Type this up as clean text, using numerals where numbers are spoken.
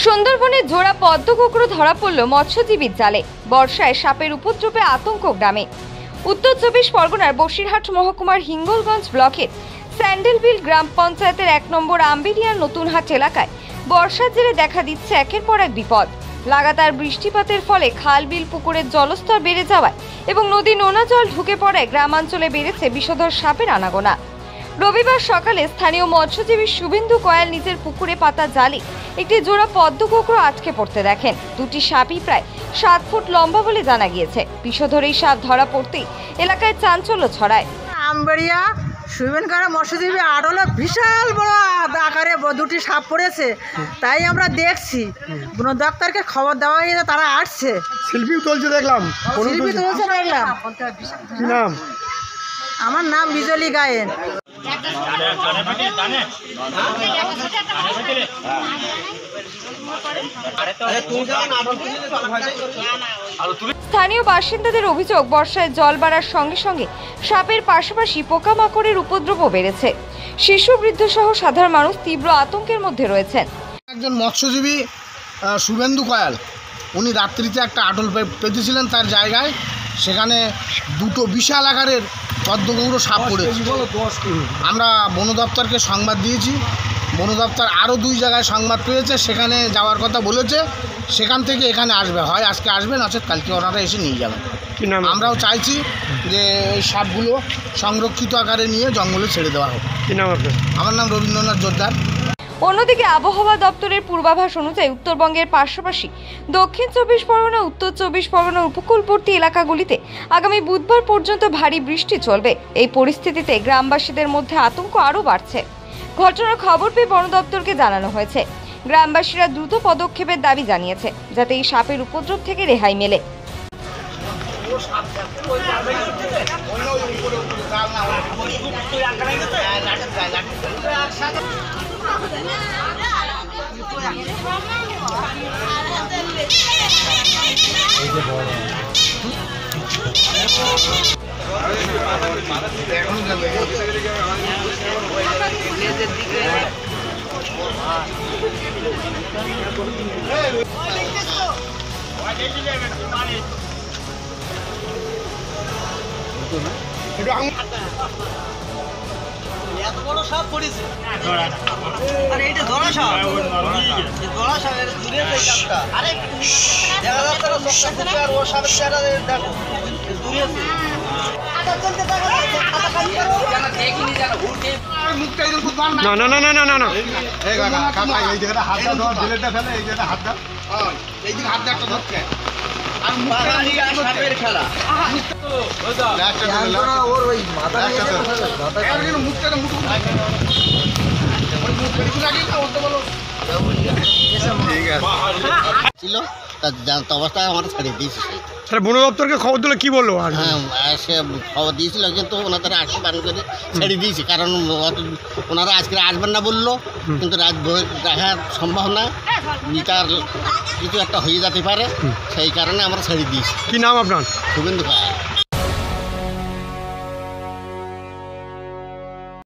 সুন্দরবনে জোড়া পদ্মকুকুর ধরা পড়ল মৎস্যজীবীর জালে। বর্ষায় সাপের উপদ্রবে আতঙ্ক গ্রামে। উত্তর 24 পরগনার বসিরহাট মহকুমার হিঙ্গলগঞ্জ ব্লকের স্যান্ডেলবিল গ্রাম পঞ্চায়েতের 1 নম্বর আম্বেরিয়ার নতুনহাট এলাকায় বর্ষার জেরে দেখা দিচ্ছে একের পর এক বিপদ। লাগাতার বৃষ্টিপাতের ফলে খাল বিল পুকুরের জলস্তর বেড়ে যাওয়ায় এবং নদী নোনা জল ঢুকে পড়ায় গ্রামাঞ্চলে বেড়েছে বিষধর সাপের আনাগোনা। রবিবার সকালে স্থানীয় মৎস্যজীবী শুভেন্দু কয়াল নিজের পুকুরে পাতা জালে একটি জোড়া পদ্মকুকুর আটকে পড়তে দেখেন। দুটি সাপই প্রায় 7 ফুট লম্বা বলে জানা গিয়েছে। বিষধর এই সাপ ধরা পড়তেই এলাকায় চাঞ্চল্য ছড়ায়। আম্বেরিয়া সুইমেনকারা মৎস্যজীবী আড়লে বিশাল বড় আকারে দুটি সাপ পড়েছে, তাই আমরা দেখছি। বন দপ্তরকে খবর দেওয়া হয়েছে, তারা আসছে। শিল্পী তুলছে দেখলাম। শিল্পী তুলছে দেখলাম। কি নাম? আমার নাম বিজলি গায়েন। স্থানীয় বাসিন্দাদের অভিযোগ, বর্ষায় জল বাড়ার সঙ্গে সঙ্গে সাপের পাশাপাশি পোকামাকড়ের উপদ্রবও বেড়েছে। শিশু বৃদ্ধ সহ সাধারণ মানুষ তীব্র আতঙ্কের মধ্যে রয়েছেন। একজন মৎস্যজীবী শুভেন্দু কয়াল, উনি রাত্রিতে একটা আটল পেতেছিলেন তার জায়গায়। সেখানে দুটো বিশাল আকারের পদ্মকুকুর সাপ পড়েছে। আমরা বন দপ্তরকে সংবাদ দিয়েছি। বন দপ্তর আরও 2 জায়গায় সংবাদ পেয়েছে, সেখানে যাওয়ার কথা বলেছে। সেখান থেকে এখানে আসবে, হয় আজকে আসবে, নচেত কালকে ওনারা এসে নিয়ে যাবেন। আমরাও চাইছি যে এই সাপগুলো সংরক্ষিত আকারে নিয়ে জঙ্গলে ছেড়ে দেওয়া হোক। কি নাম আপনার? আমার নাম রবীন্দ্রনাথ জোরদার। অন্যদিকে আবহাওয়া দপ্তরের পূর্বাভাস অনুযায়ী উত্তরবঙ্গের পাশাপাশি দক্ষিণ 24 পরগনা, উত্তর 24 পরগনার উপকূলবর্তী এলাকাগুলিতে আগামী বুধবার পর্যন্ত ভারী বৃষ্টি চলবে। এই পরিস্থিতিতে গ্রামবাসীদের মধ্যে আতঙ্ক আরও বাড়ছে। ঘটনার খবর পেয়ে বন দপ্তরকে জানানো হয়েছে। গ্রামবাসীরা দ্রুত পদক্ষেপের দাবি জানিয়েছে, যাতে এই সাপের উপদ্রব থেকে রেহাই মেলে। এত বড় সাপ পড়েছে, আরে এটা ধরা সাপ, ধরা সাপ এর দূরে এই সাপটা। আরে দেখা যাচ্ছে না সবটা আর ও সাপের চেহারা দেখো, দূরে আছে। না না না না না না, এই কাকা এই জায়গাটা হাত দাও, দিলেটা ফেলে, এই জায়গাটা হাত দাও, এই দিকে হাত দাও, একটা ধরতে আর সাপের খেলা। ওর ওই মাথা মুখটা মুখ ছিল তার অবস্থায় আমরা ছাড়িয়ে দিয়েছি। স্যার বন দপ্তরকে খবর দিলে কি বললো? হ্যাঁ, সে খবর দিয়েছিল, কিন্তু ওনারা আসতে বারণ করে ছেড়ে দিয়েছি। কারণ ওনারা আজকে আসবেন না বললো, কিন্তু রাত দেখা সম্ভব না, মিটার কিছু একটা হয়ে যেতে পারে, সেই কারণে আমরা ছেড়ে দিয়েছি। কি নাম আপনার? শুভেন্দু কয়াল।